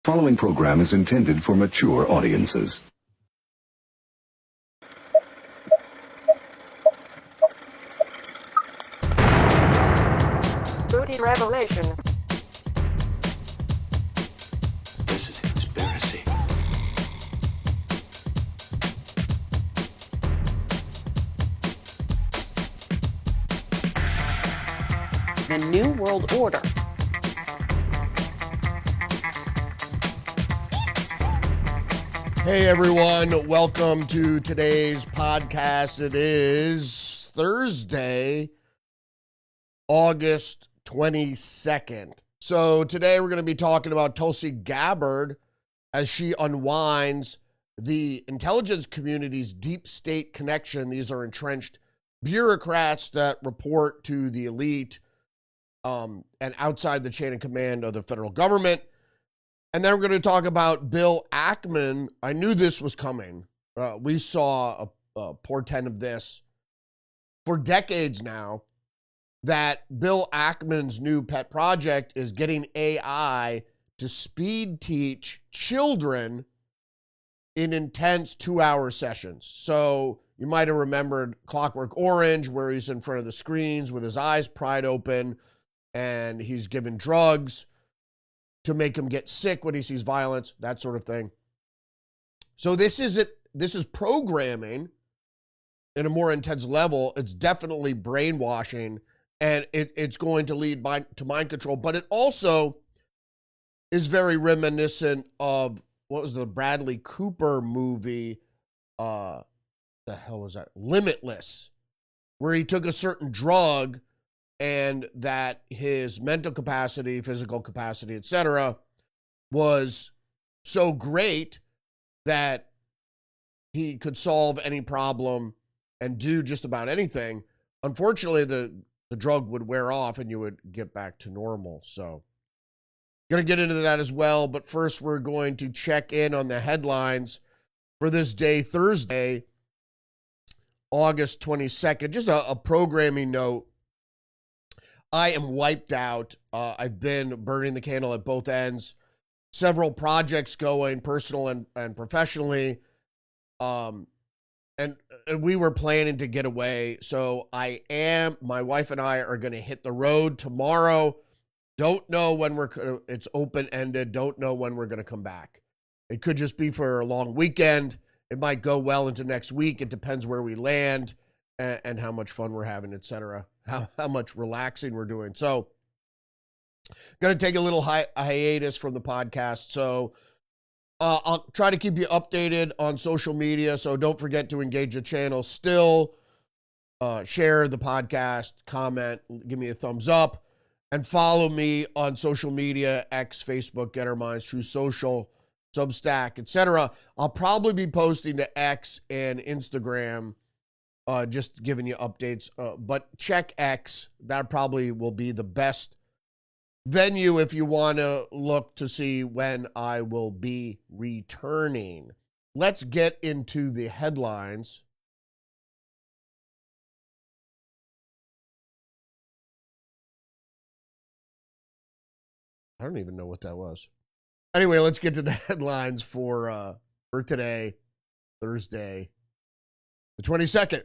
Following program is intended for mature audiences. Rudy revelation. This is a conspiracy. The New World Order. Hey everyone, welcome to today's podcast. It is Thursday, August 22nd. So today we're going to be talking about Tulsi Gabbard as she unwinds the intelligence community's deep state connection. These are entrenched bureaucrats that report to the elite and outside the chain of command of the federal government. And then we're going to talk about Bill Ackman. I knew this was coming. We saw a portent of this for decades now, that Bill Ackman's new pet project is getting AI to speed teach children in intense 2-hour sessions. So you might have remembered Clockwork Orange, where he's in front of the screens with his eyes pried open and he's given drugs to make him get sick when he sees violence, that sort of thing. So this is programming in a more intense level. It's definitely brainwashing, and it's going to lead to mind control. But it also is very reminiscent of, what was the Bradley Cooper movie? The hell was that? Limitless, where he took a certain drug and that his mental capacity, physical capacity, etc., was so great that he could solve any problem and do just about anything. Unfortunately, the drug would wear off and you would get back to normal. So, going to get into that as well. But first, we're going to check in on the headlines for this day, Thursday, August 22nd. Just a programming note. I am wiped out. I've been burning the candle at both ends. Several projects going, personal and professionally. And we were planning to get away. So my wife and I are going to hit the road tomorrow. Don't know when it's open-ended. Don't know when we're going to come back. It could just be for a long weekend. It might go well into next week. It depends where we land and how much fun we're having, etc. How much relaxing we're doing. So, going to take a little hiatus from the podcast. So, I'll try to keep you updated on social media. So, don't forget to engage the channel still. Share the podcast, comment, give me a thumbs up, and follow me on social media, X, Facebook, Getter Minds, True Social, Substack, etc. I'll probably be posting to X and Instagram, just giving you updates, but check X. That probably will be the best venue if you want to look to see when I will be returning. Let's get into the headlines. I don't even know what that was. Anyway, let's get to the headlines for today, Thursday, the 22nd.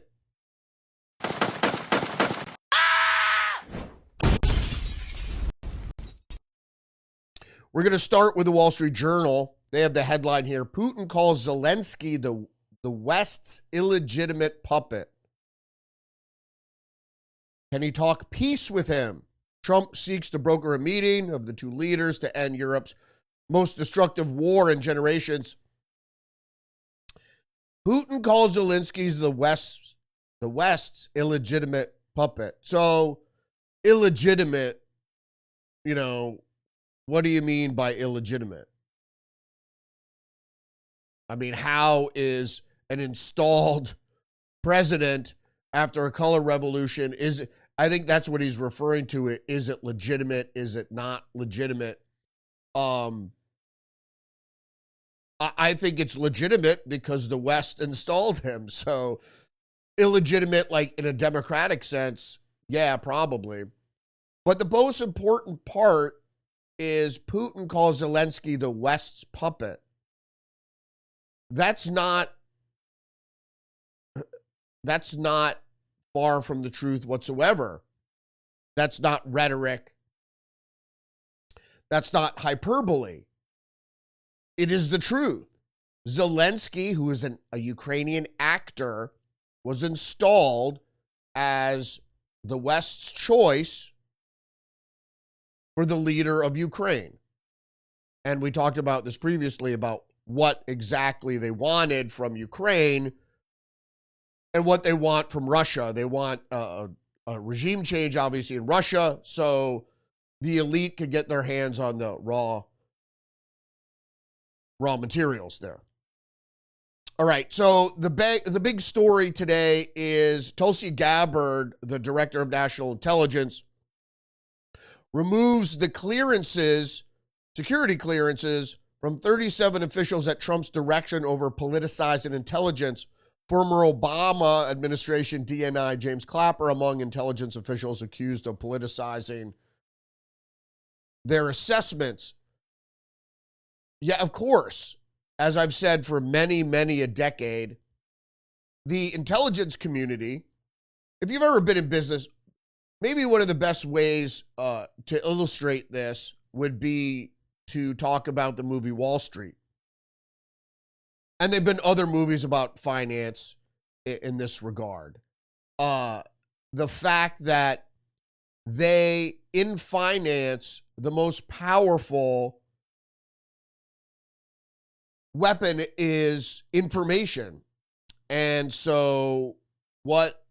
We're going to start with the Wall Street Journal. They have the headline here: Putin calls Zelensky the West's illegitimate puppet. Can he talk peace with him? Trump seeks to broker a meeting of the two leaders to end Europe's most destructive war in generations. Putin calls Zelensky the West's illegitimate puppet. So, illegitimate, what do you mean by illegitimate? I mean, how is an installed president after a color revolution, I think that's what he's referring to. Is it legitimate? Is it not legitimate? I think it's legitimate because the West installed him. So illegitimate, like in a democratic sense, yeah, probably. But the most important part is Putin calls Zelensky the West's puppet. That's not far from the truth whatsoever. That's not rhetoric. That's not hyperbole. It is the truth. Zelensky, who is a Ukrainian actor, was installed as the West's choice for the leader of Ukraine. And we talked about this previously about what exactly they wanted from Ukraine and what they want from Russia. They want a regime change, obviously, in Russia, so the elite could get their hands on the raw materials there. All right, so the big story today is Tulsi Gabbard, the director of national intelligence, removes the security clearances from 37 officials at Trump's direction over politicizing intelligence. Former Obama administration DNI James Clapper among intelligence officials accused of politicizing their assessments. Yeah, of course. As I've said for many, many a decade, the intelligence community, if you've ever been in business, maybe one of the best ways to illustrate this would be to talk about the movie Wall Street. And there've been other movies about finance in this regard. The fact that in finance, the most powerful weapon is information. And so what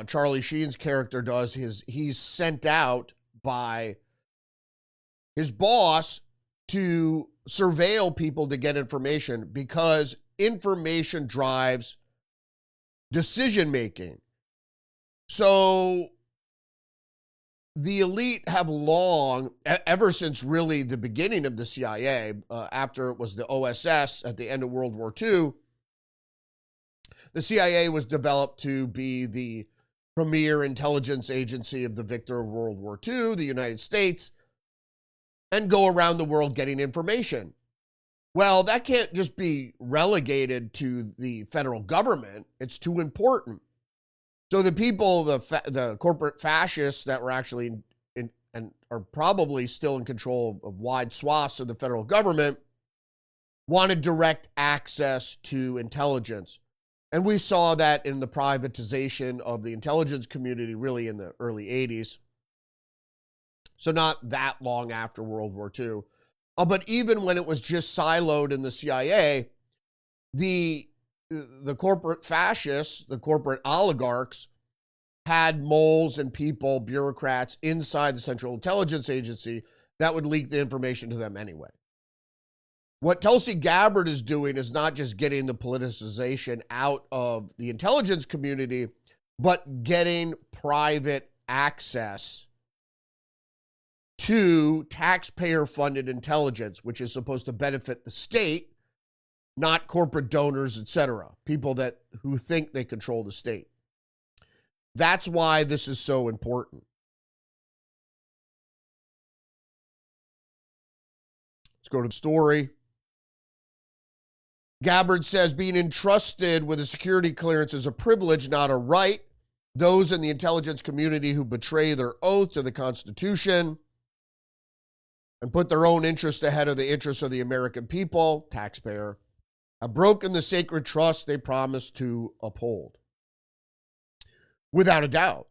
Charlie Sheen's character does is he's sent out by his boss to surveil people to get information, because information drives decision making. So the elite have long, ever since really the beginning of the CIA, after it was the OSS at the end of World War II, the CIA was developed to be the premier intelligence agency of the victor of World War II, the United States, and go around the world getting information. Well, that can't just be relegated to the federal government. It's too important. So the people, the corporate fascists that were actually in and are probably still in control of wide swaths of the federal government, wanted direct access to intelligence. And we saw that in the privatization of the intelligence community really in the early 80s. So not that long after World War II. But even when it was just siloed in the CIA, the corporate fascists, the corporate oligarchs, had moles and people, bureaucrats inside the Central Intelligence Agency that would leak the information to them anyway. What Tulsi Gabbard is doing is not just getting the politicization out of the intelligence community, but getting private access to taxpayer-funded intelligence, which is supposed to benefit the state, not corporate donors, etc., people who think they control the state. That's why this is so important. Let's go to the story. Gabbard says being entrusted with a security clearance is a privilege, not a right. Those in the intelligence community who betray their oath to the Constitution and put their own interests ahead of the interests of the American people, taxpayer, have broken the sacred trust they promised to uphold. Without a doubt.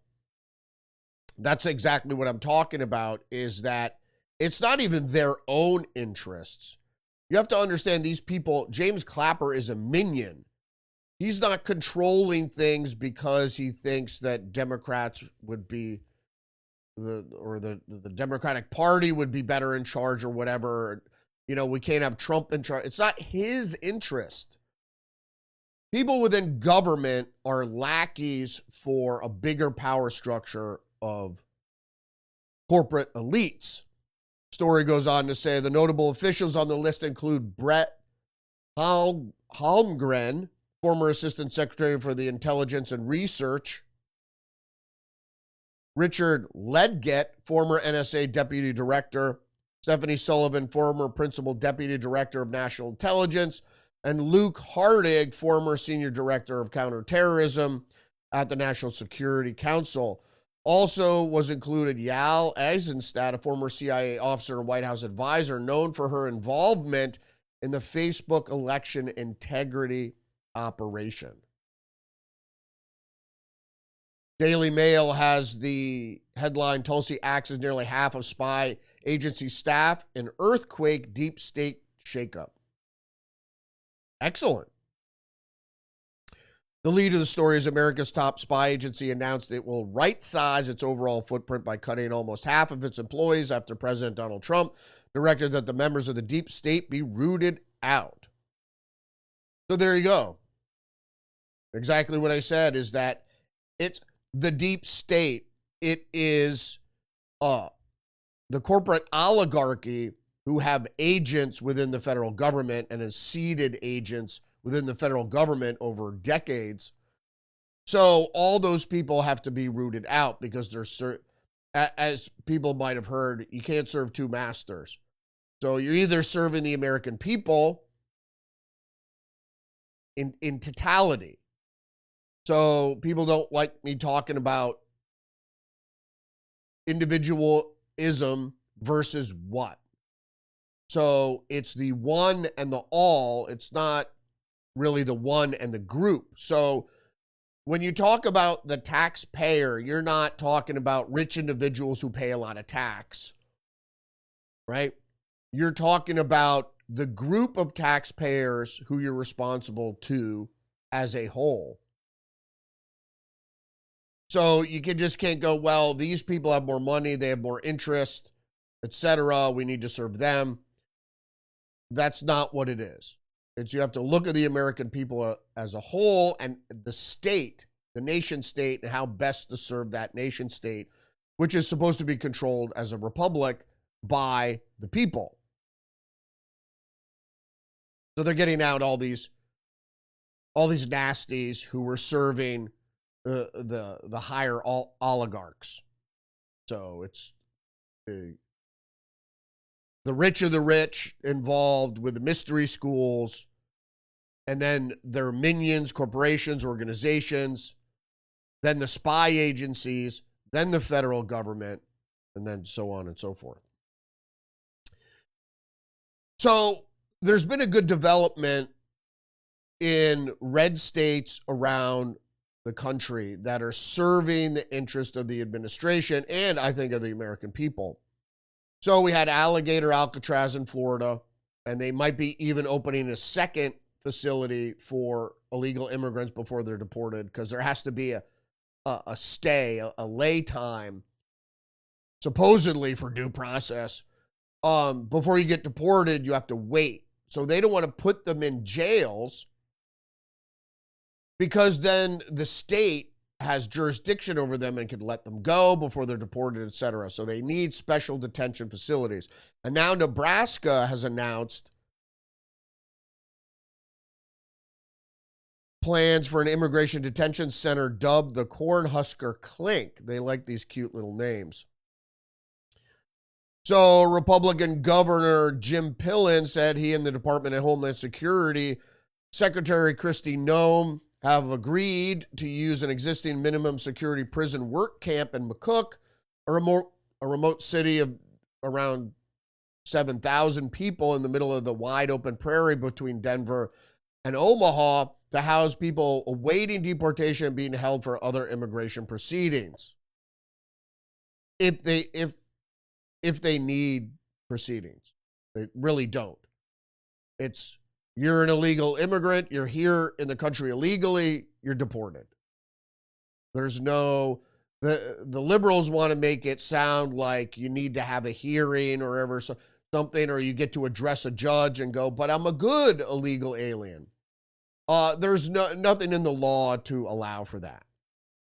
That's exactly what I'm talking about, is that it's not even their own interests. You have to understand these people, James Clapper is a minion. He's not controlling things because he thinks that Democrats would be the Democratic Party would be better in charge or whatever. You know, we can't have Trump in charge. It's not his interest. People within government are lackeys for a bigger power structure of corporate elites. Story goes on to say the notable officials on the list include Brett Holmgren, former Assistant Secretary for the Intelligence and Research, Richard Ledgett, former NSA Deputy Director, Stephanie Sullivan, former Principal Deputy Director of National Intelligence, and Luke Hardig, former Senior Director of Counterterrorism at the National Security Council. Also was included Yal Eisenstadt, a former CIA officer and White House advisor, known for her involvement in the Facebook election integrity operation. Daily Mail has the headline, Tulsi axes nearly half of spy agency staff in earthquake deep state shakeup. Excellent. The lead of the story is America's top spy agency announced it will right-size its overall footprint by cutting almost half of its employees after President Donald Trump directed that the members of the deep state be rooted out. So there you go. Exactly what I said is that it's the deep state. It is the corporate oligarchy who have agents within the federal government and has seeded agents within the federal government over decades. So all those people have to be rooted out because they're, as people might have heard, you can't serve two masters. So you're either serving the American people in totality. So people don't like me talking about individualism versus what. So it's the one and the all. It's not really the one and the group. So when you talk about the taxpayer, you're not talking about rich individuals who pay a lot of tax, right? You're talking about the group of taxpayers who you're responsible to as a whole. So you just can't go, well, these people have more money, they have more interest, etc. We need to serve them. That's not what it is. It's you have to look at the American people as a whole and the state, the nation state, and how best to serve that nation state, which is supposed to be controlled as a republic by the people. So they're getting out all these nasties who were serving the higher oligarchs. So it's the rich of the rich involved with the mystery schools, and then their minions, corporations, organizations, then the spy agencies, then the federal government, and then so on and so forth. So there's been a good development in red states around the country that are serving the interest of the administration and I think of the American people. So we had Alligator Alcatraz in Florida, and they might be even opening a second facility for illegal immigrants before they're deported because there has to be a stay, a lay time, supposedly for due process. Before you get deported, you have to wait. So they don't want to put them in jails because then the state has jurisdiction over them and can let them go before they're deported, etc. So they need special detention facilities. And now Nebraska has announced plans for an immigration detention center dubbed the Cornhusker Clink. They like these cute little names. So Republican Governor Jim Pillen said he and the Department of Homeland Security Secretary Kristi Noem have agreed to use an existing minimum security prison work camp in McCook, a remote city of around 7,000 people in the middle of the wide open prairie between Denver and Omaha, to house people awaiting deportation and being held for other immigration proceedings. If they need proceedings. They really don't. It's, you're an illegal immigrant, you're here in the country illegally, you're deported. There's no, the liberals want to make it sound like you need to have a hearing or ever something, or you get to address a judge and go, but I'm a good illegal alien. There's nothing in the law to allow for that.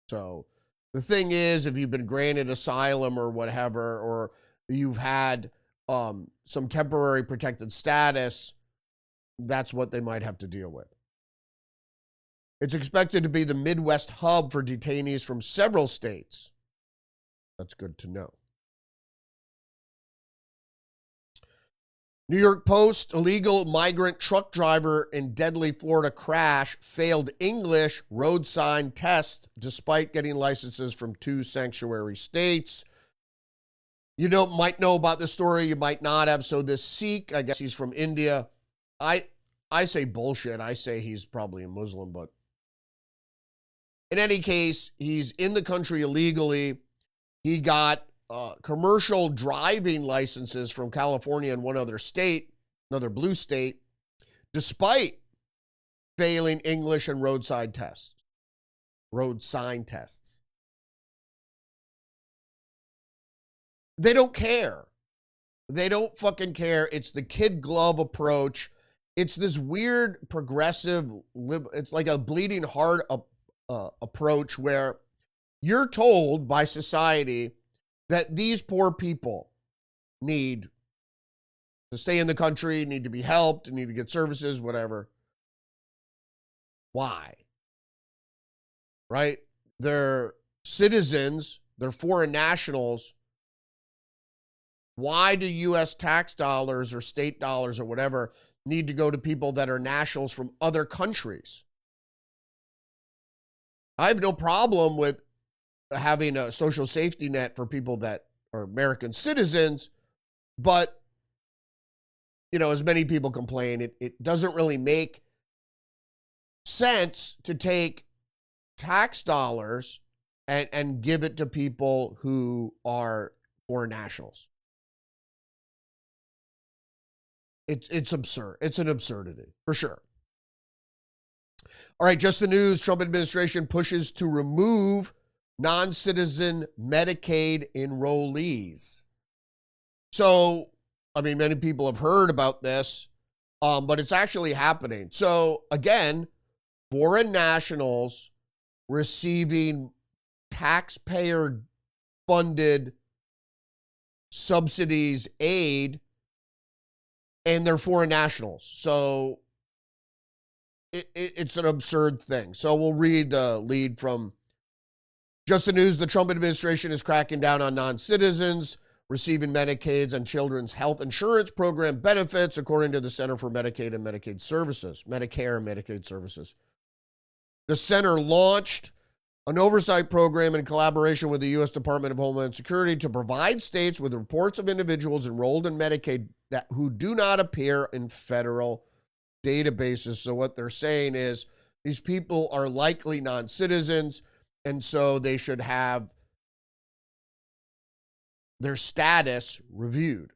So the thing is, if you've been granted asylum or whatever, or you've had some temporary protected status, that's what they might have to deal with. It's expected to be the Midwest hub for detainees from several states. That's good to know. New York Post, illegal migrant truck driver in deadly Florida crash failed English road sign test despite getting licenses from 2 sanctuary states. You might know about this story, you might not have. So this Sikh, I guess he's from India. I say bullshit. I say he's probably a Muslim, but in any case, he's in the country illegally. He got commercial driving licenses from California and one other state, another blue state, despite failing English and road sign tests. They don't care. They don't fucking care. It's the kid glove approach. It's this weird progressive, it's like a bleeding heart approach where you're told by society that these poor people need to stay in the country, need to be helped, need to get services, whatever. Why? Right? They're citizens, they're foreign nationals. Why do U.S. tax dollars or state dollars or whatever need to go to people that are nationals from other countries? I have no problem with having a social safety net for people that are American citizens, but, as many people complain, it doesn't really make sense to take tax dollars and give it to people who are foreign nationals. It's absurd. It's an absurdity, for sure. All right, just the news. Trump administration pushes to remove non-citizen Medicaid enrollees. So, many people have heard about this, but it's actually happening. So, again, foreign nationals receiving taxpayer-funded subsidies, aid, and they're foreign nationals. So it's an absurd thing. So we'll read the lead from Just the News. The Trump administration is cracking down on non-citizens receiving Medicaid's and Children's Health Insurance Program benefits, according to the Center for Medicaid and Medicaid Services, Medicare and Medicaid Services. The center launched an oversight program in collaboration with the U.S. Department of Homeland Security to provide states with reports of individuals enrolled in Medicaid who do not appear in federal databases. So what they're saying is these people are likely non-citizens, and so they should have their status reviewed.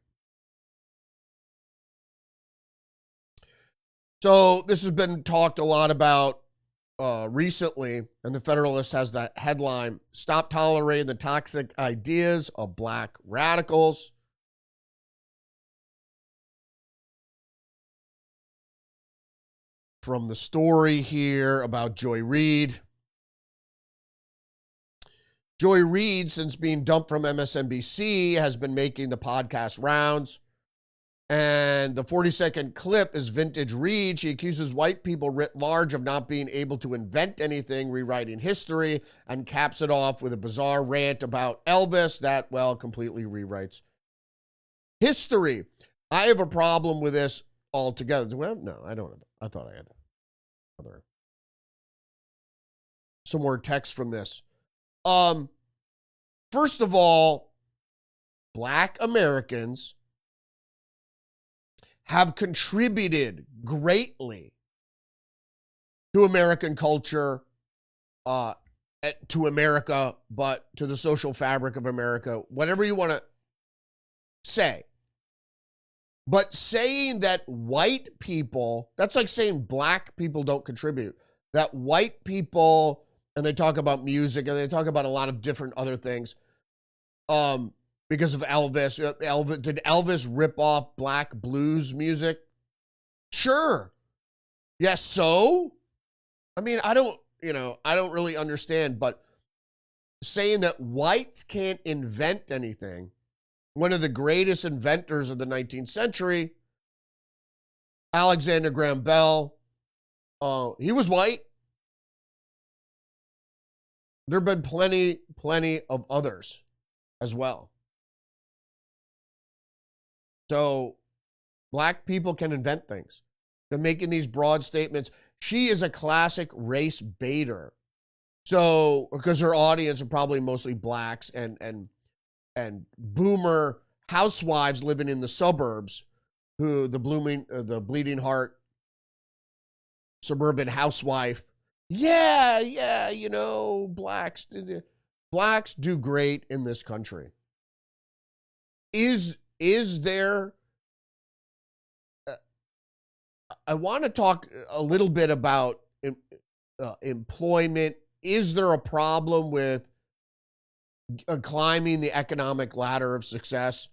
So this has been talked a lot about recently, and the Federalist has that headline, "Stop Tolerating the Toxic Ideas of Black Radicals." From the story here about Joy Reid. Joy Reid, since being dumped from MSNBC, has been making the podcast rounds. And the 40-second clip is vintage Reid. She accuses white people writ large of not being able to invent anything, rewriting history, and caps it off with a bizarre rant about Elvis that, completely rewrites history. I have a problem with this altogether. Well, no, I don't. I thought I had some more text from this. First of all, Black Americans have contributed greatly to American culture, to America, but to the social fabric of America, whatever you want to say. But saying that white people, that's like saying black people don't contribute. That white people, and they talk about music, and they talk about a lot of different other things, because of Elvis. Did Elvis rip off black blues music? Sure. Yes, so? I don't really understand, but saying that whites can't invent anything, one of the greatest inventors of the 19th century, Alexander Graham Bell, he was white. There have been plenty of others. as well. So black people can invent things. They're making these broad statements. She is a classic race baiter. So, because her audience are probably mostly blacks and boomer housewives living in the suburbs, who the bleeding heart suburban housewife. Yeah, you know, blacks do great in this country. Is there? I want to talk a little bit about employment. Is there a problem with climbing the economic ladder of success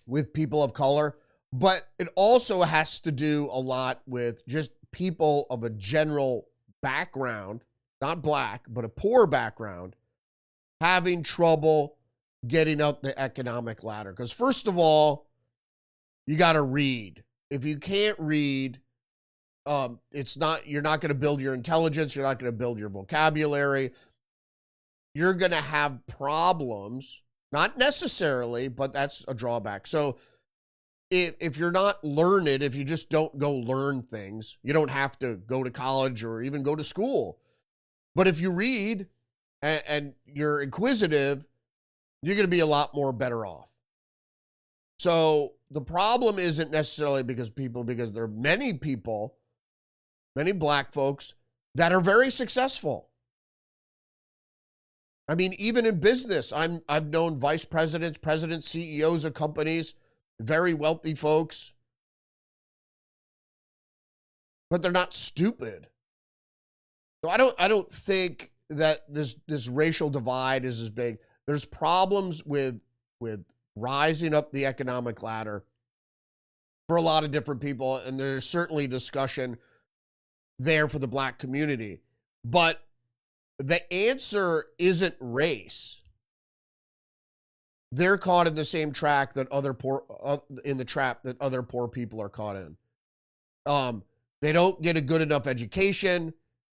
with people of color? But it also has to do a lot with just people of a general background, not black, but a poor background, having trouble getting up the economic ladder. Because first of all, you got to read. If you can't read, you're not going to build your intelligence. You're not going to build your vocabulary. You're going to have problems, not necessarily, but that's a drawback. So if you're not learned, if you just don't go learn things, you don't have to go to college or even go to school. But if you read and you're inquisitive, you're going to be a lot more better off. So the problem isn't necessarily because there are many people, many black folks that are very successful. I mean, even in business, I've known vice presidents, presidents, CEOs of companies, very wealthy folks, but they're not stupid. So I don't think that this racial divide is as big. There's problems with rising up the economic ladder for a lot of different people, and there's certainly discussion there for the black community. But the answer isn't race. They're caught in the same trap that other poor people are caught in. They don't get a good enough education,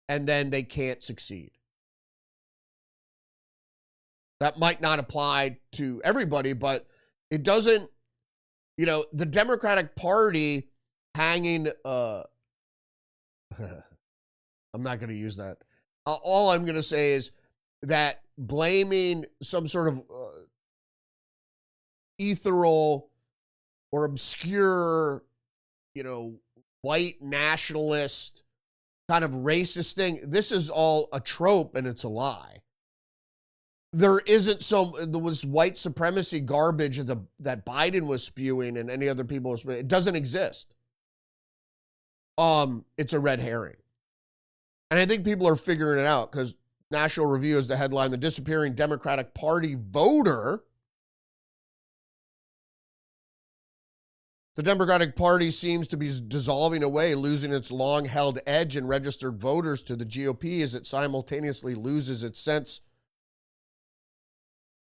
and then they can't succeed. That might not apply to everybody, but it doesn't, the Democratic Party hanging, I'm not going to use that. All I'm going to say is that blaming some sort of ethereal or obscure, white nationalist kind of racist thing, this is all a trope and it's a lie. There isn't there was white supremacy garbage that Biden was spewing and any other people were spewing. It doesn't exist. It's a red herring. And I think people are figuring it out because National Review is the headline, the disappearing Democratic Party voter. The Democratic Party seems to be dissolving away, losing its long-held edge in registered voters to the GOP as it simultaneously loses its sense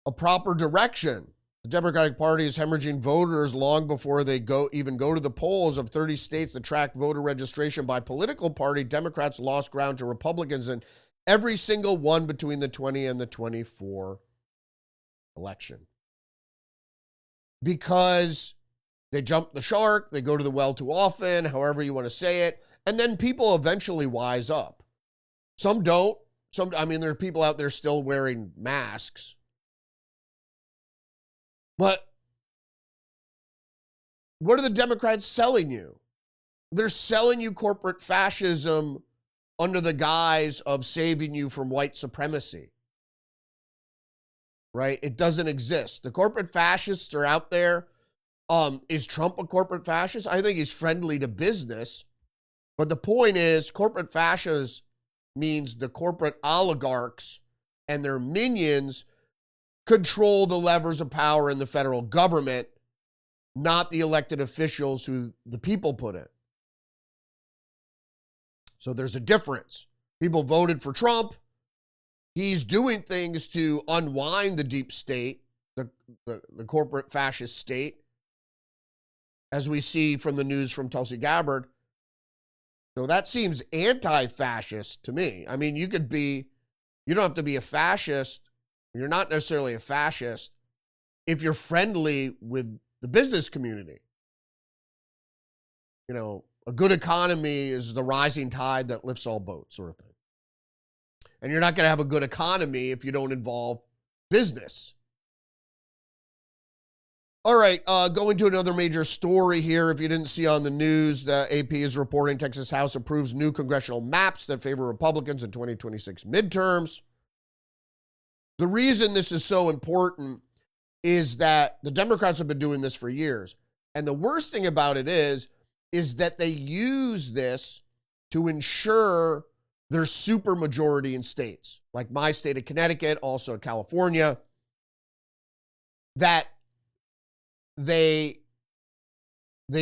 of proper direction. The Democratic Party is hemorrhaging voters long before they even go to the polls. Of 30 states that track voter registration by political party, Democrats lost ground to Republicans in every single one between the 20 and the 24 election. Because they jump the shark, they go to the well too often, however you want to say it, and then people eventually wise up. Some don't. There are people out there still wearing masks. But what are the Democrats selling you? They're selling you corporate fascism under the guise of saving you from white supremacy. Right? It doesn't exist. The corporate fascists are out there. Is Trump a corporate fascist? I think he's friendly to business. But the point is, corporate fascist means the corporate oligarchs and their minions control the levers of power in the federal government, not the elected officials who the people put in. So there's a difference. People voted for Trump. He's doing things to unwind the deep state, the corporate fascist state, as we see from the news from Tulsi Gabbard. So that seems anti-fascist to me. I mean, you don't have to be a fascist You're not necessarily a fascist if you're friendly with the business community. You know, a good economy is the rising tide that lifts all boats, sort of thing. And you're not going to have a good economy if you don't involve business. All right, going to another major story here. If you didn't see on the news, the AP is reporting Texas House approves new congressional maps that favor Republicans in 2026 midterms. The reason this is so important is that the Democrats have been doing this for years. And the worst thing about it is that they use this to ensure there's supermajority in states, like my state of Connecticut, also California, that they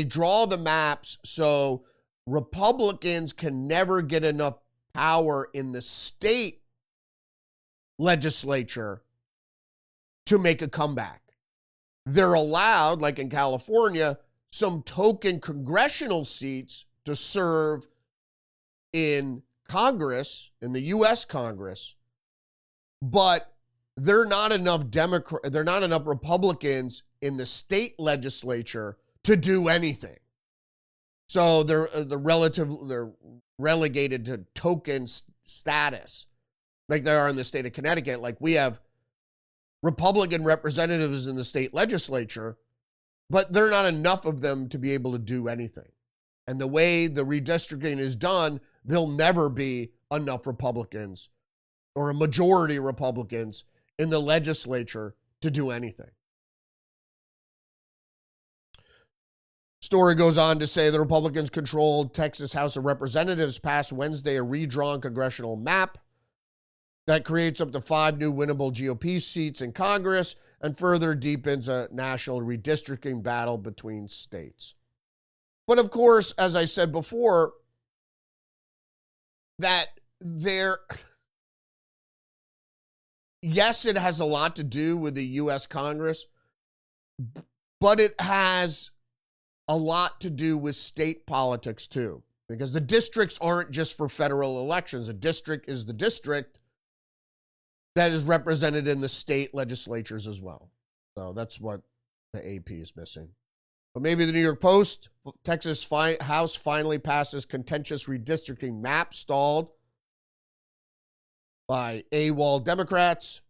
draw the maps so Republicans can never get enough power in the state legislature to make a comeback. They're allowed, like in California, some token congressional seats to serve in Congress, in the U.S. Congress, but they're not enough Republicans in the state legislature to do anything. So they're relegated to token status, like they are in the state of Connecticut. Like we have Republican representatives in the state legislature, but there are not enough of them to be able to do anything. And the way the redistricting is done, there'll never be enough Republicans or a majority of Republicans in the legislature to do anything. Story goes on to say the Republicans-controlled Texas House of Representatives passed Wednesday a redrawn congressional map that creates up to 5 new winnable GOP seats in Congress and further deepens a national redistricting battle between states. But of course, as I said before, yes, it has a lot to do with the U.S. Congress, but it has a lot to do with state politics too, because the districts aren't just for federal elections. A district is the district that is represented in the state legislatures as well. So that's what the AP is missing. But maybe the New York Post, Texas House finally passes contentious redistricting map stalled by AWOL Democrats.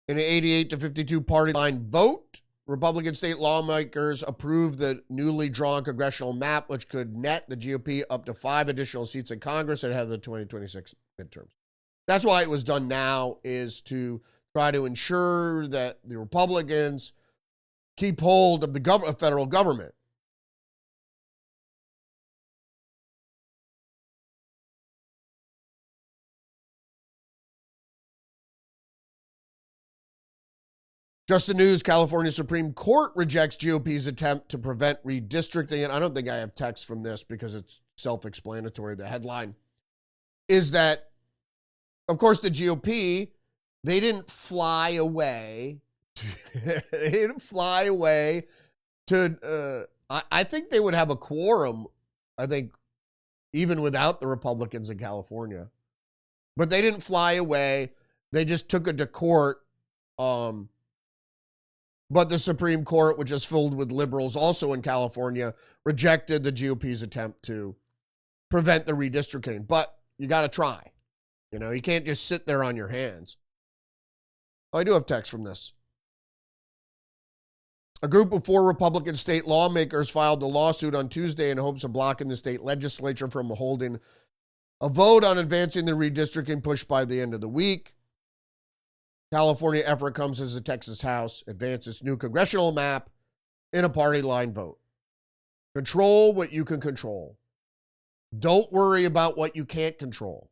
In an 88-52 party line vote, Republican state lawmakers approved the newly drawn congressional map, which could net the GOP up to 5 additional seats in Congress ahead of the 2026 midterms. That's why it was done now, is to try to ensure that the Republicans keep hold of the federal government. Just the news, California Supreme Court rejects GOP's attempt to prevent redistricting. And I don't think I have text from this because it's self-explanatory. The headline is that, of course, the GOP, they didn't fly away. They didn't fly away to, I think they would have a quorum, I think, even without the Republicans in California. But they didn't fly away. They just took it to court. But the Supreme Court, which is filled with liberals also in California, rejected the GOP's attempt to prevent the redistricting. But you got to try. You know, you can't just sit there on your hands. Oh, I do have text from this. A group of 4 Republican state lawmakers filed a lawsuit on Tuesday in hopes of blocking the state legislature from holding a vote on advancing the redistricting push by the end of the week. California effort comes as the Texas House advances its new congressional map in a party line vote. Control what you can control. Don't worry about what you can't control.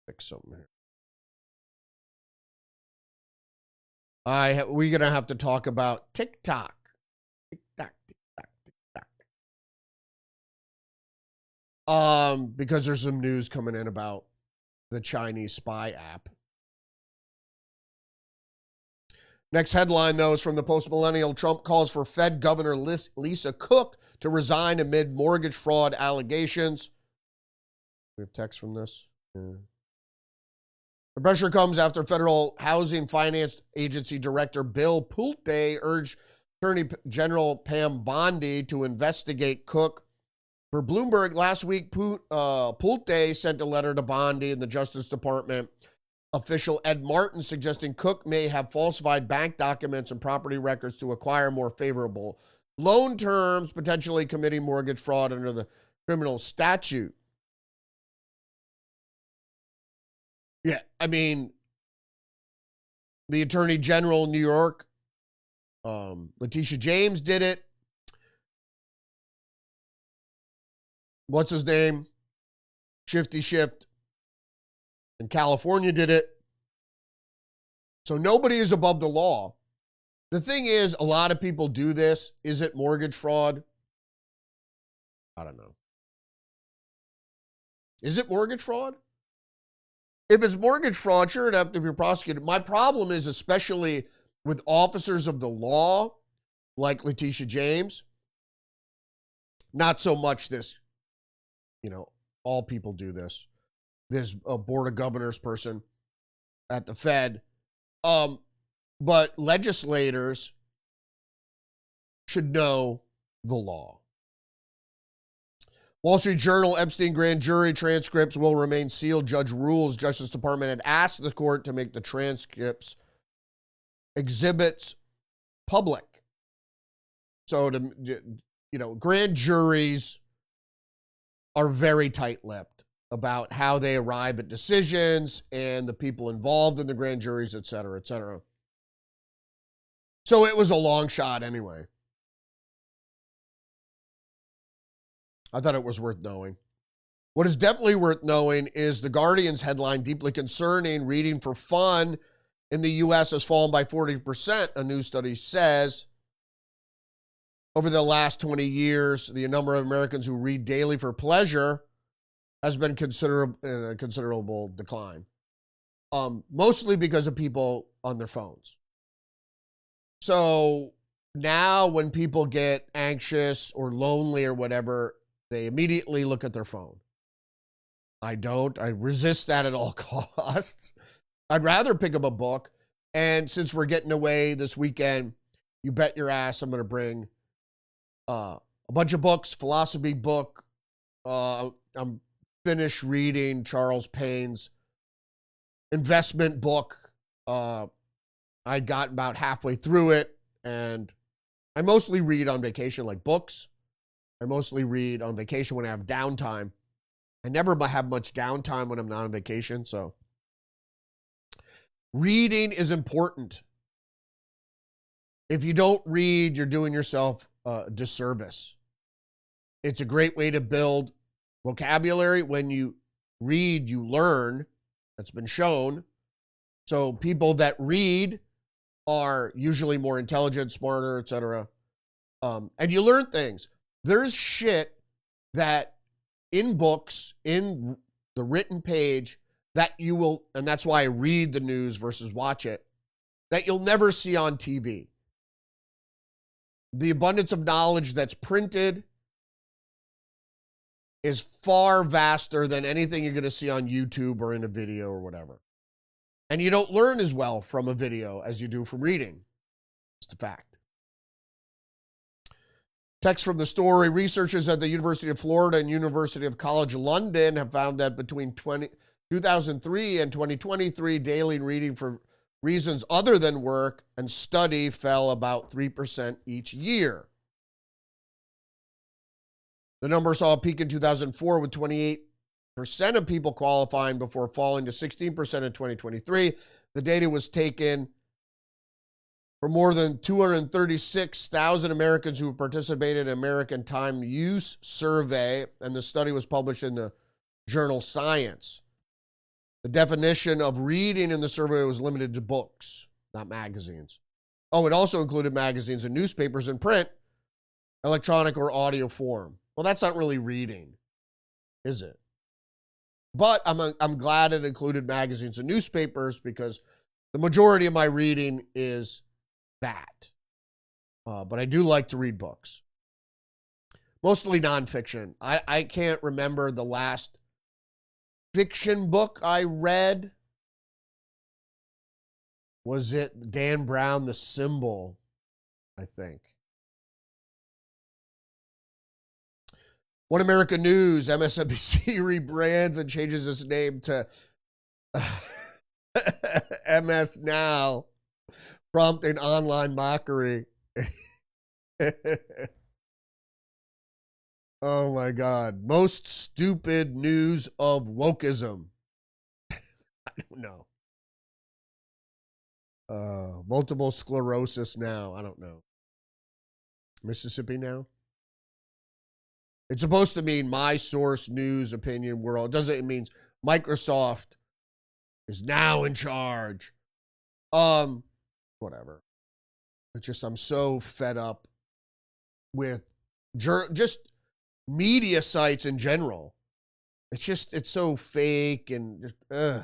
Fix something here. We're going to have to talk about TikTok. TikTok. Because there's some news coming in about the Chinese spy app. Next headline, though, is from the post-millennial. Trump calls for Fed Governor Lisa Cook to resign amid mortgage fraud allegations. We have text from this. Yeah. The pressure comes after Federal Housing Finance Agency Director Bill Pulte urged Attorney General Pam Bondi to investigate Cook. For Bloomberg, last week, Pulte sent a letter to Bondi and the Justice Department official Ed Martin suggesting Cook may have falsified bank documents and property records to acquire more favorable loan terms, potentially committing mortgage fraud under the criminal statute. Yeah, I mean, the Attorney General in New York, Letitia James did it. What's his name? Shifty Shift in California did it. So nobody is above the law. The thing is, a lot of people do this. Is it mortgage fraud? I don't know. Is it mortgage fraud? If it's mortgage fraud, sure, it'd have to be prosecuted. My problem is, especially with officers of the law, like Letitia James, not so much this, all people do this. There's a board of governors person at the Fed. But legislators should know the law. Wall Street Journal, Epstein grand jury transcripts will remain sealed. Judge rules. Justice Department had asked the court to make the transcripts exhibits public. So, grand juries are very tight-lipped about how they arrive at decisions and the people involved in the grand juries, et cetera, et cetera. So it was a long shot anyway. I thought it was worth knowing. What is definitely worth knowing is the Guardian's headline, deeply concerning, reading for fun in the U.S. has fallen by 40%, a new study says. Over the last 20 years, the number of Americans who read daily for pleasure has been in a considerable decline, mostly because of people on their phones. So now when people get anxious or lonely or whatever, they immediately look at their phone. I don't. I resist that at all costs. I'd rather pick up a book. And since we're getting away this weekend, you bet your ass I'm going to bring a bunch of books, philosophy book. I'm finished reading Charles Payne's investment book. I got about halfway through it, and I mostly read on vacation, like books. I mostly read on vacation when I have downtime. I never have much downtime when I'm not on vacation, so reading is important. If you don't read, you're doing yourself a disservice. It's a great way to build vocabulary. When you read, you learn. That's been shown. So people that read are usually more intelligent, smarter, etc. And you learn things. There's shit that in books, in the written page, that you will, and that's why I read the news versus watch it, that you'll never see on TV. The abundance of knowledge that's printed is far vaster than anything you're going to see on YouTube or in a video or whatever. And you don't learn as well from a video as you do from reading. It's a fact. Text from the story. Researchers at the University of Florida and University of College London have found that between 2003 and 2023, daily reading for reasons other than work and study fell about 3% each year. The number saw a peak in 2004 with 28% of people qualifying before falling to 16% in 2023. The data was taken for more than 236,000 Americans who participated in American Time Use Survey, and the study was published in the journal Science. The definition of reading in the survey was limited to books, not magazines. Oh, it also included magazines and newspapers in print, electronic, or audio form. Well, that's not really reading, is it? But I'm glad it included magazines and newspapers because the majority of my reading is that. But I do like to read books. Mostly nonfiction. I can't remember the last fiction book I read. Was it Dan Brown, The Symbol, I think. One American News, MSNBC rebrands and changes its name to MS Now, prompting online mockery. Oh my God. Most stupid news of wokeism. I don't know. Multiple sclerosis now. I don't know. Mississippi Now? It's supposed to mean my source, news, opinion, world. It doesn't. It means Microsoft is now in charge. Whatever. It's just, I'm so fed up with just media sites in general. It's so fake and just, ugh.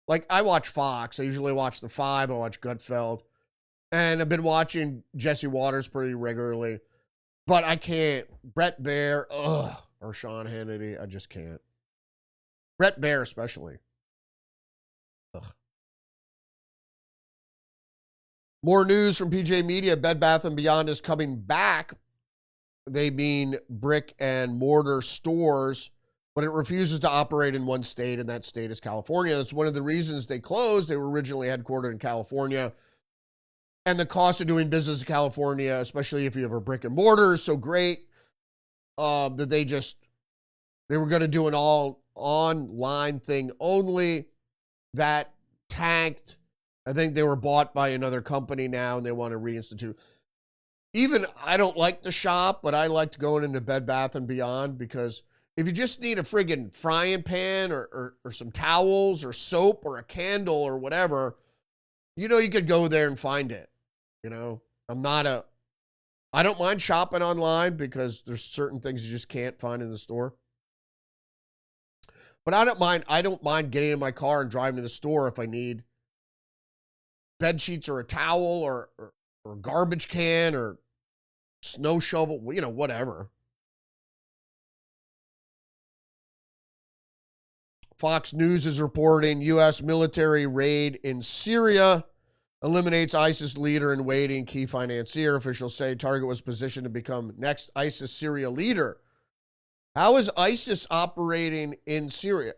Like, I watch Fox. I usually watch The Five. I watch Gutfeld. And I've been watching Jesse Waters pretty regularly. But I can't. Brett Baer, or Sean Hannity. I just can't. Brett Baer especially. Ugh. More news from PJ Media. Bed Bath & Beyond is coming back. They mean brick and mortar stores, but it refuses to operate in one state, and that state is California. That's one of the reasons they closed. They were originally headquartered in California. And the cost of doing business in California, especially if you have a brick and mortar, is so great that they were going to do an all online thing only. That tanked. I think they were bought by another company now, and they want to reinstitute. Even I don't like to shop, but I like to go into Bed Bath & Beyond, because if you just need a friggin' frying pan or some towels or soap or a candle or whatever, you could go there and find it. I don't mind shopping online because there's certain things you just can't find in the store. But I don't mind getting in my car and driving to the store if I need bed sheets or a towel or a garbage can or snow shovel, whatever. Fox News is reporting U.S. military raid in Syria eliminates ISIS leader in waiting, key financier. Officials say target was positioned to become next ISIS Syria leader. How is ISIS operating in Syria?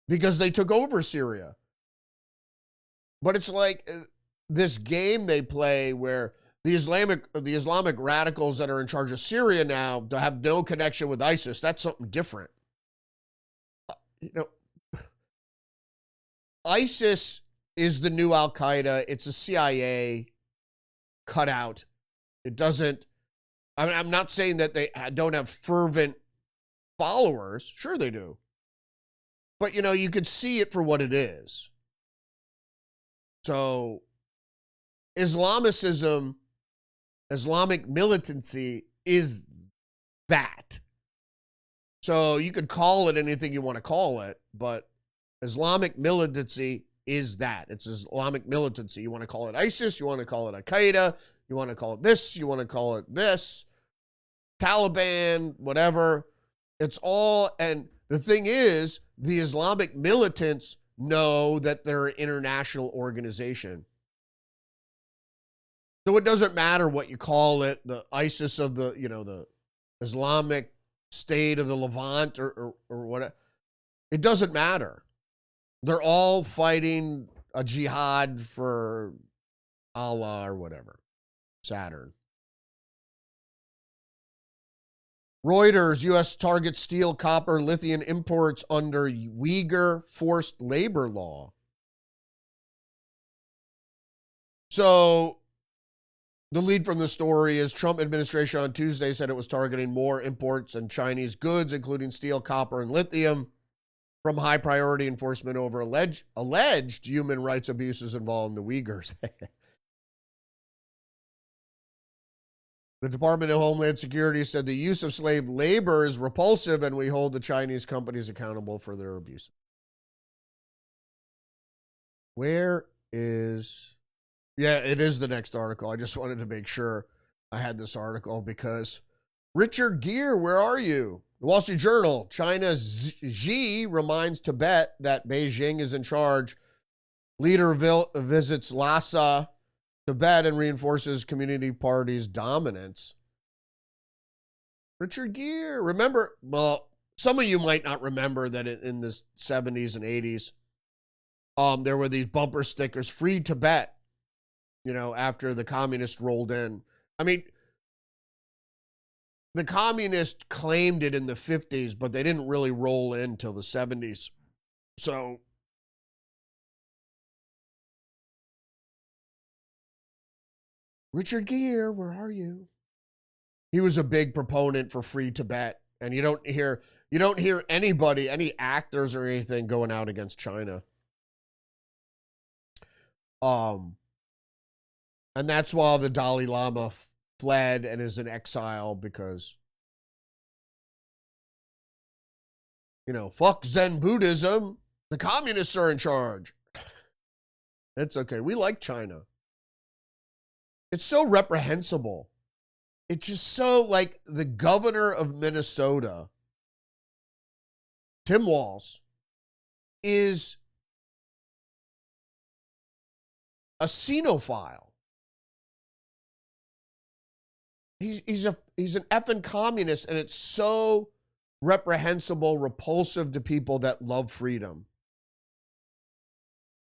Because they took over Syria. But it's like this game they play where the Islamic radicals that are in charge of Syria now have no connection with ISIS. That's something different. ISIS is the new Al-Qaeda. It's a CIA cutout. It doesn't, I'm not saying that they don't have fervent followers. Sure they do. But, you could see it for what it is. So, Islamicism, Islamic militancy is that. So, you could call it anything you want to call it, but Islamic militancy is that. It's Islamic militancy. You want to call it ISIS, you want to call it Al-Qaeda, you want to call it this, you want to call it this, Taliban, whatever. It's all, and the thing is, the Islamic militants know that they're an international organization. So it doesn't matter what you call it, the ISIS of the, the Islamic State of the Levant or what. It doesn't matter. They're all fighting a jihad for Allah or whatever. Saturn. Reuters, U.S. targets steel, copper, lithium imports under Uyghur forced labor law. So the lead from the story is Trump administration on Tuesday said it was targeting more imports and Chinese goods, including steel, copper, and lithium, from high priority enforcement over alleged human rights abuses involving the Uyghurs. The Department of Homeland Security said the use of slave labor is repulsive and we hold the Chinese companies accountable for their abuse. Where is, yeah, it is the next article. I just wanted to make sure I had this article because Richard Gere, where are you? The Wall Street Journal, China's Xi reminds Tibet that Beijing is in charge. Leader visits Lhasa, Tibet, and reinforces Community Party's dominance. Richard Gere, remember, well, some of you might not remember that in the 70s and 80s, there were these bumper stickers, free Tibet, after the communists rolled in. I mean, the communists claimed it in the 50s, but they didn't really roll in till the 70s. So, Richard Gere, where are you? He was a big proponent for free Tibet, and you don't hear anybody, any actors or anything going out against China. And that's why the Dalai Lama fled and is in exile because, fuck Zen Buddhism. The communists are in charge. It's okay. We like China. It's so reprehensible. It's just so like the governor of Minnesota, Tim Walz, is a xenophile. He's an effing communist, and it's so reprehensible, repulsive to people that love freedom.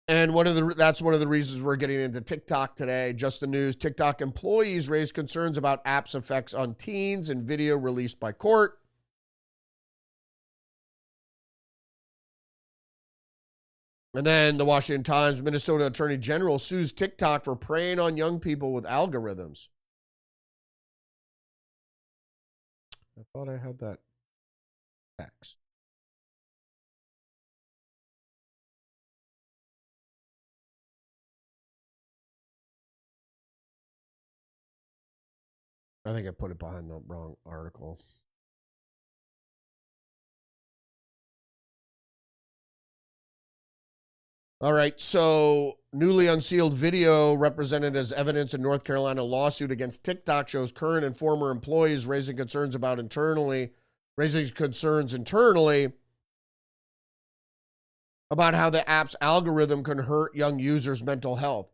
And that's one of the reasons we're getting into TikTok today. Just the news. TikTok employees raised concerns about app's effects on teens in video released by court. And then the Washington Times, Minnesota Attorney General sues TikTok for preying on young people with algorithms. I thought I had that text. I think I put it behind the wrong article. All right, so newly unsealed video represented as evidence in North Carolina lawsuit against TikTok shows current and former employees raising concerns internally about how the app's algorithm can hurt young users' mental health.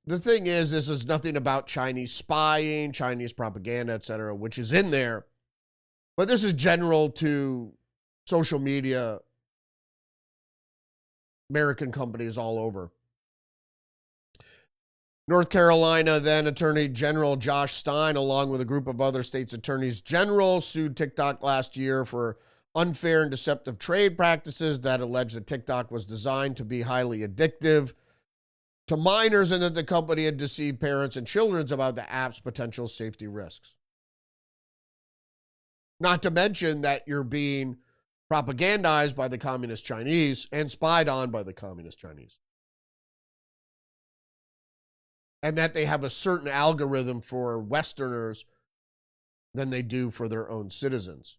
The thing is, this is nothing about Chinese spying, Chinese propaganda, etc., which is in there. But this is general to social media, American companies all over. North Carolina then Attorney General Josh Stein, along with a group of other states' attorneys general, sued TikTok last year for unfair and deceptive trade practices that allege that TikTok was designed to be highly addictive to minors and that the company had deceived parents and children about the app's potential safety risks. Not to mention that you're being propagandized by the Communist Chinese and spied on by the Communist Chinese. And that they have a certain algorithm for Westerners than they do for their own citizens.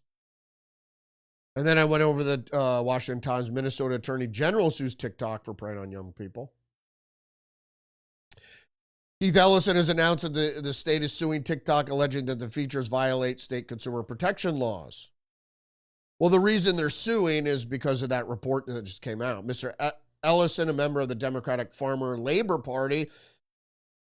And then I went over the Washington Times, Minnesota Attorney General sues TikTok for preying on young people. Keith Ellison has announced that the state is suing TikTok, alleging that the features violate state consumer protection laws. Well, the reason they're suing is because of that report that just came out. Mr. Ellison, a member of the Democratic Farmer Labor Party,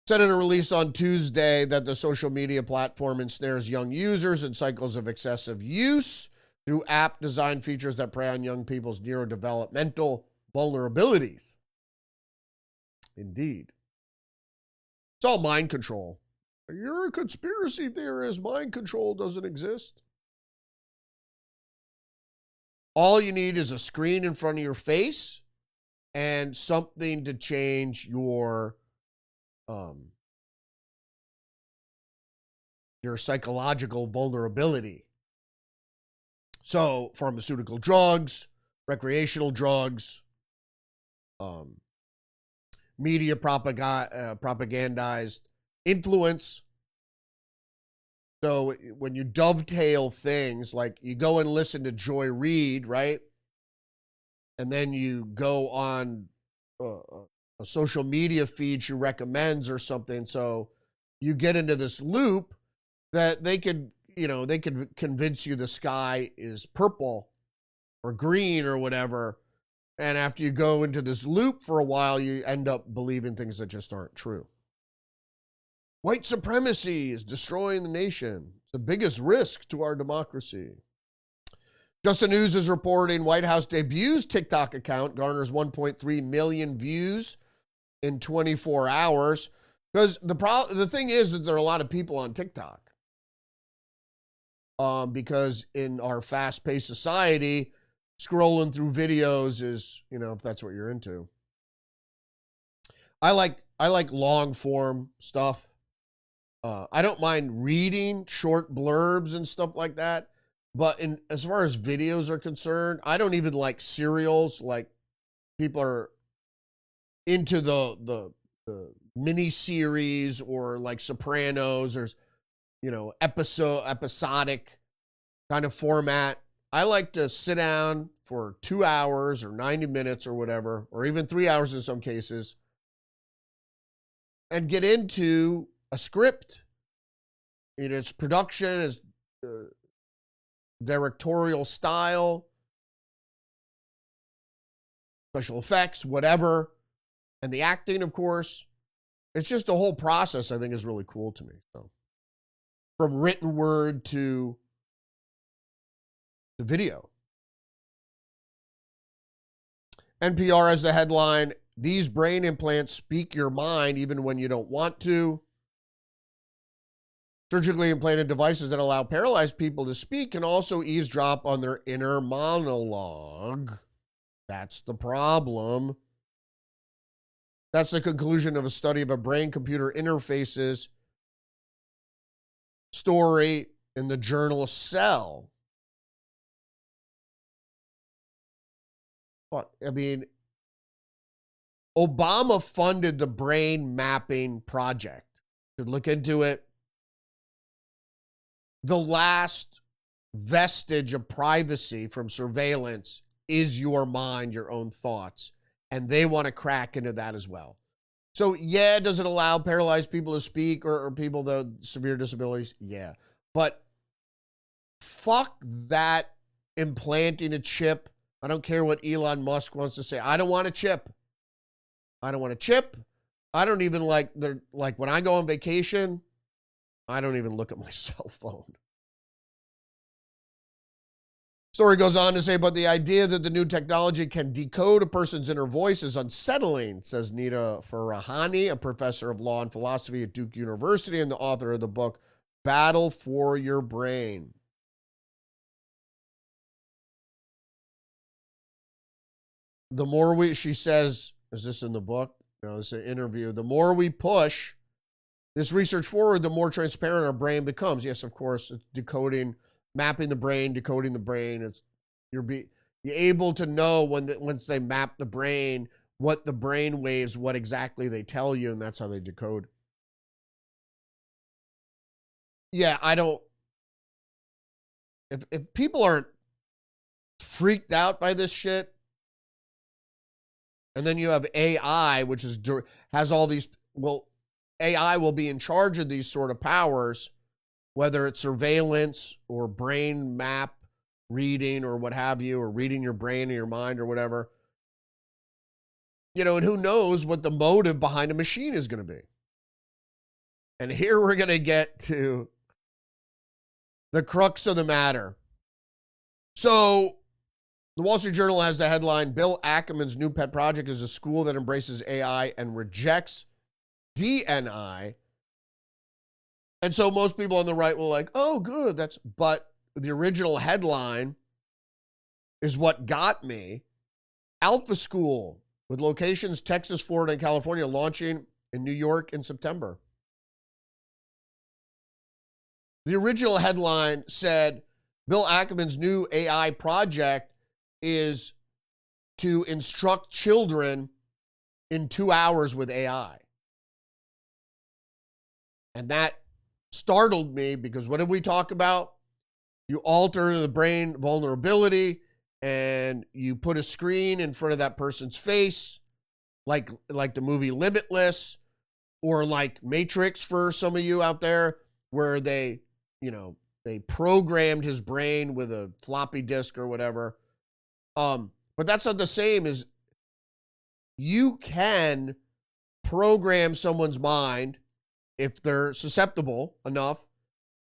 said in a release on Tuesday that the social media platform ensnares young users in cycles of excessive use through app-designed features that prey on young people's neurodevelopmental vulnerabilities. Indeed. It's all mind control. You're a conspiracy theorist. Mind control doesn't exist. All you need is a screen in front of your face and something to change your psychological vulnerability. So, pharmaceutical drugs, recreational drugs, media propagandized influence. So when you dovetail things, like you go and listen to Joy Reid, right? And then you go on a social media feed she recommends or something. So you get into this loop that they could convince you the sky is purple or green or whatever. And after you go into this loop for a while, you end up believing things that just aren't true. White supremacy is destroying the nation. It's the biggest risk to our democracy. Just the News is reporting White House debuts TikTok account garners 1.3 million views in 24 hours. Because the thing is that there are a lot of people on TikTok. Because in our fast-paced society, scrolling through videos is, if that's what you're into. I like long form stuff. I don't mind reading short blurbs and stuff like that. But as far as videos are concerned, I don't even like serials. Like people are into the mini series or like Sopranos. There's episodic kind of format. I like to sit down for 2 hours or 90 minutes or whatever, or even 3 hours in some cases, and get into a script. Its production, its directorial style, special effects, whatever, and the acting, of course. It's just the whole process, I think, is really cool to me. So, from written word to the video. NPR has the headline, "These brain implants speak your mind even when you don't want to." Surgically implanted devices that allow paralyzed people to speak can also eavesdrop on their inner monologue. That's the problem. That's the conclusion of a study of a brain-computer interfaces story in the journal Cell. I mean, Obama funded the brain mapping project. You should look into it. The last vestige of privacy from surveillance is your mind, your own thoughts. And they want to crack into that as well. So, yeah, does it allow paralyzed people to speak or people with severe disabilities? Yeah. But fuck that implanting a chip. I don't care what Elon Musk wants to say. I don't want a chip. I don't want a chip. I don't even like when I go on vacation, I don't even look at my cell phone. Story goes on to say, but the idea that the new technology can decode a person's inner voice is unsettling, says Nita Farahani, a professor of law and philosophy at Duke University and the author of the book, Battle for Your Brain. The more she says, is this in the book? No, this is an interview. The more we push this research forward, the more transparent our brain becomes. Yes, of course, it's decoding, mapping the brain, decoding the brain. You're able to know once they map the brain, what the brain waves, what exactly they tell you, and that's how they decode. Yeah, if people aren't freaked out by this shit, and then you have AI, which has all these, AI will be in charge of these sort of powers, whether it's surveillance or brain map reading or what have you, or reading your brain or your mind or whatever. And who knows what the motive behind a machine is going to be. And here we're going to get to the crux of the matter. So, the Wall Street Journal has the headline, Bill Ackman's new pet project is a school that embraces AI and rejects DNI. And so most people on the right will like, oh, good. But the original headline is what got me. Alpha School with locations Texas, Florida, and California launching in New York in September. The original headline said, Bill Ackman's new AI project is to instruct children in 2 hours with AI. And that startled me because what did we talk about? You alter the brain vulnerability and you put a screen in front of that person's face like the movie Limitless, or like Matrix for some of you out there, where they programmed his brain with a floppy disk or whatever. But that's not the same as you can program someone's mind if they're susceptible enough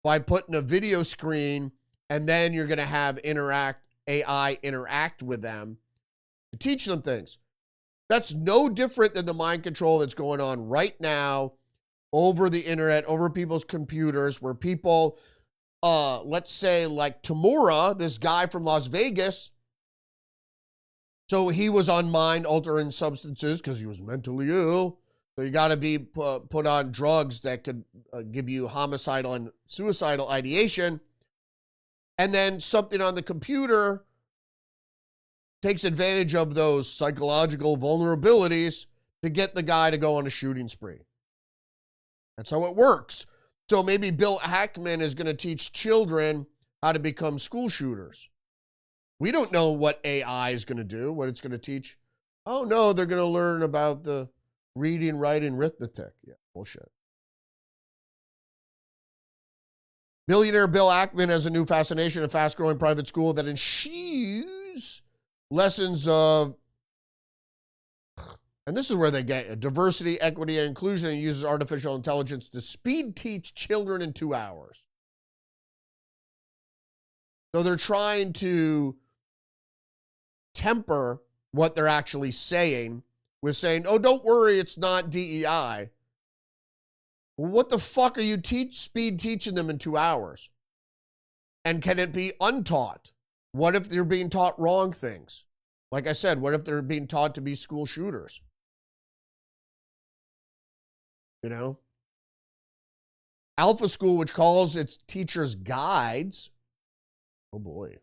by putting a video screen, and then you're going to have AI interact with them to teach them things. That's no different than the mind control that's going on right now over the internet, over people's computers, where people, let's say like Tamura, this guy from Las Vegas, so he was on mind-altering substances because he was mentally ill. So you got to be put on drugs that could give you homicidal and suicidal ideation. And then something on the computer takes advantage of those psychological vulnerabilities to get the guy to go on a shooting spree. That's how it works. So maybe Bill Ackman is going to teach children how to become school shooters. We don't know what AI is going to do, what it's going to teach. Oh, no, they're going to learn about the reading, writing, arithmetic. Yeah, bullshit. Billionaire Bill Ackman has a new fascination, a fast-growing private school that eschews lessons of, and this is where they get it, diversity, equity, and inclusion, and uses artificial intelligence to speed teach children in 2 hours. So they're trying to temper what they're actually saying with saying, oh, don't worry, it's not DEI. Well, what the fuck are you speed teaching them in 2 hours? And can it be untaught? What if they're being taught wrong things? Like I said, what if they're being taught to be school shooters? You know? Alpha School, which calls its teachers guides. Oh boy.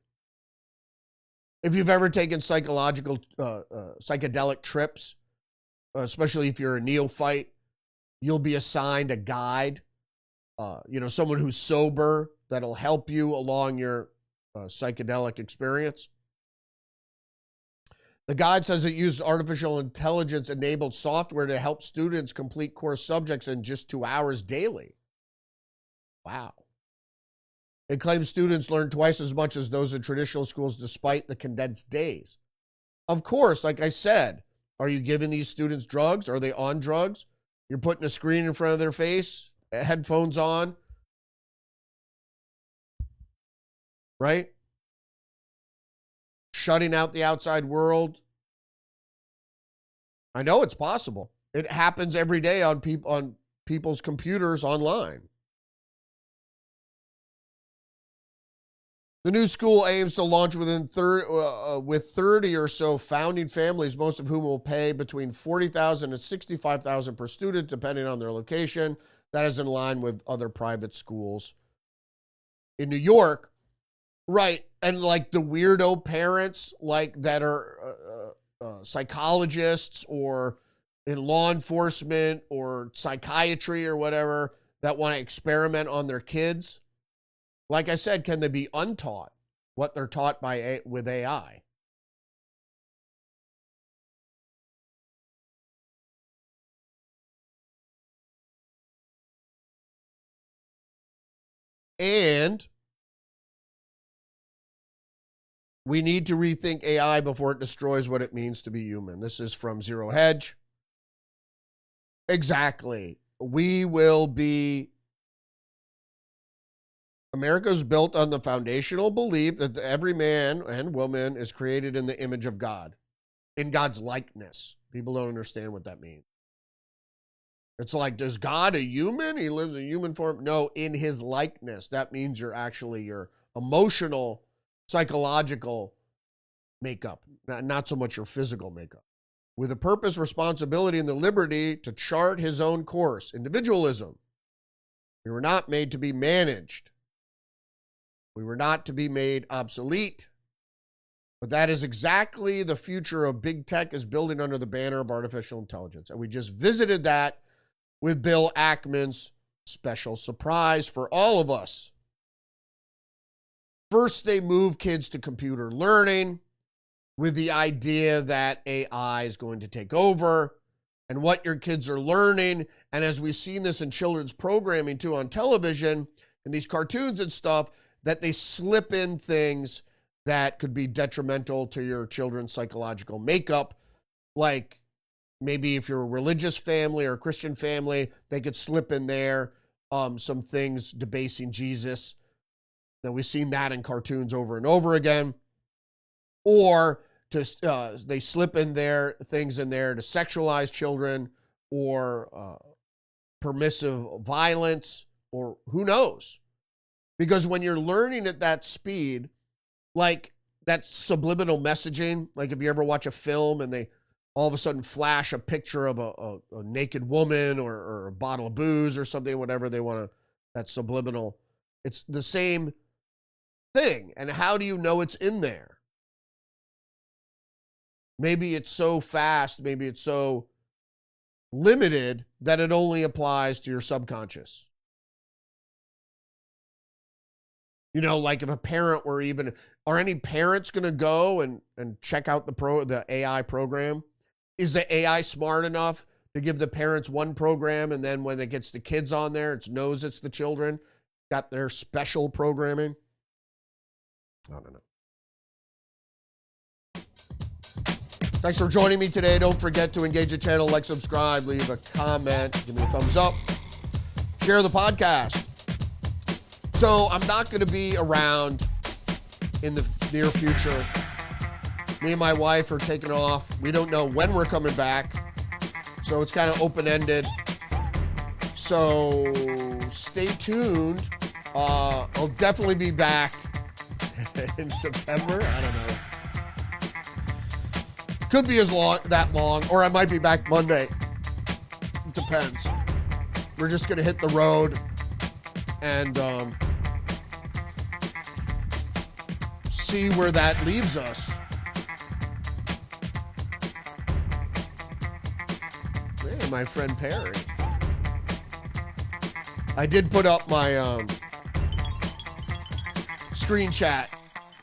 If you've ever taken psychedelic trips, especially if you're a neophyte, you'll be assigned a guide, someone who's sober that'll help you along your psychedelic experience. The guide says it uses artificial intelligence-enabled software to help students complete course subjects in just 2 hours daily. Wow. It claims students learn twice as much as those in traditional schools despite the condensed days. Of course, like I said, are you giving these students drugs? Are they on drugs? You're putting a screen in front of their face, headphones on, right? Shutting out the outside world. I know it's possible. It happens every day on people's computers online. The new school aims to launch with 30 or so founding families, most of whom will pay between $40,000 and $65,000 per student, depending on their location. That is in line with other private schools in New York. Right. And like the weirdo parents, like that are psychologists or in law enforcement or psychiatry or whatever, that want to experiment on their kids. Like I said, can they be untaught what they're taught with AI? And we need to rethink AI before it destroys what it means to be human. This is from Zero Hedge. Exactly. America is built on the foundational belief that every man and woman is created in the image of God, in God's likeness. People don't understand what that means. It's like, does God a human? He lives in human form? No, in his likeness. That means you're actually your emotional, psychological makeup, not so much your physical makeup. With a purpose, responsibility, and the liberty to chart his own course. Individualism. We were not made to be managed. We were not to be made obsolete. But that is exactly the future of big tech is building under the banner of artificial intelligence. And we just visited that with Bill Ackman's special surprise for all of us. First, they move kids to computer learning. with the idea that AI is going to take over and what your kids are learning. And as we've seen this in children's programming too on television and these cartoons and stuff, that they slip in things that could be detrimental to your children's psychological makeup. Like maybe if you're a religious family or a Christian family, they could slip in there some things debasing Jesus. Now we've seen that in cartoons over and over again. Or they slip in there things in there to sexualize children or permissive violence or who knows. Because when you're learning at that speed, like that subliminal messaging, like if you ever watch a film and they all of a sudden flash a picture of a naked woman or a bottle of booze or something, whatever they want to, that subliminal, it's the same thing. And how do you know it's in there? Maybe it's so fast, maybe it's so limited that it only applies to your subconscious. You know, like if a parent were even, are any parents going to go and check out the AI program? Is the AI smart enough to give the parents one program and then when it gets the kids on there, it knows it's the children, got their special programming? I don't know. Thanks for joining me today. Don't forget to engage the channel, like, subscribe, leave a comment, give me a thumbs up, share the podcast. So I'm not going to be around in the near future. Me and my wife are taking off. We don't know when we're coming back. So it's kind of open-ended. So stay tuned. I'll definitely be back in September. I don't know. Could be that long, or I might be back Monday. It depends. We're just going to hit the road and see where that leaves us. Hey, my friend Perry. I did put up my screen chat,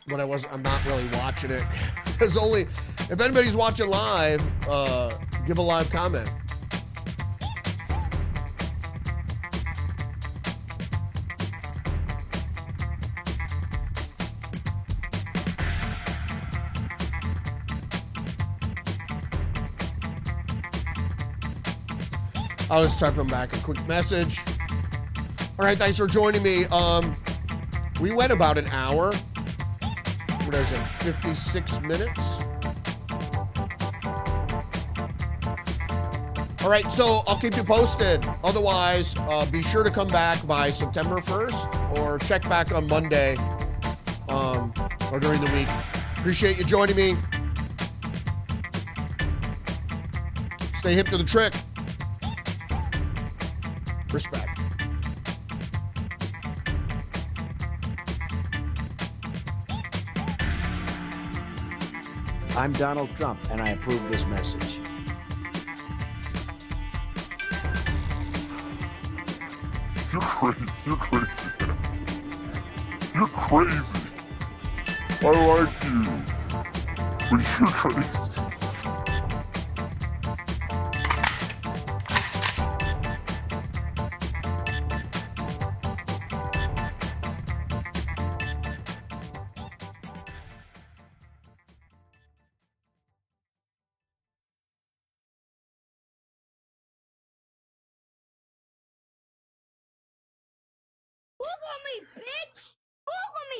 but I'm not really watching it. There's only, if anybody's watching live, give a live comment. I'll just type him back a quick message. All right, thanks for joining me. We went about an hour. What is it, 56 minutes? All right, so I'll keep you posted. Otherwise, be sure to come back by September 1st or check back on Monday or during the week. Appreciate you joining me. Stay hip to the trick. Respect. I'm Donald Trump, and I approve this message. You're crazy. You're crazy. You're crazy. I like you, but you're crazy. Google me, bitch! Google me!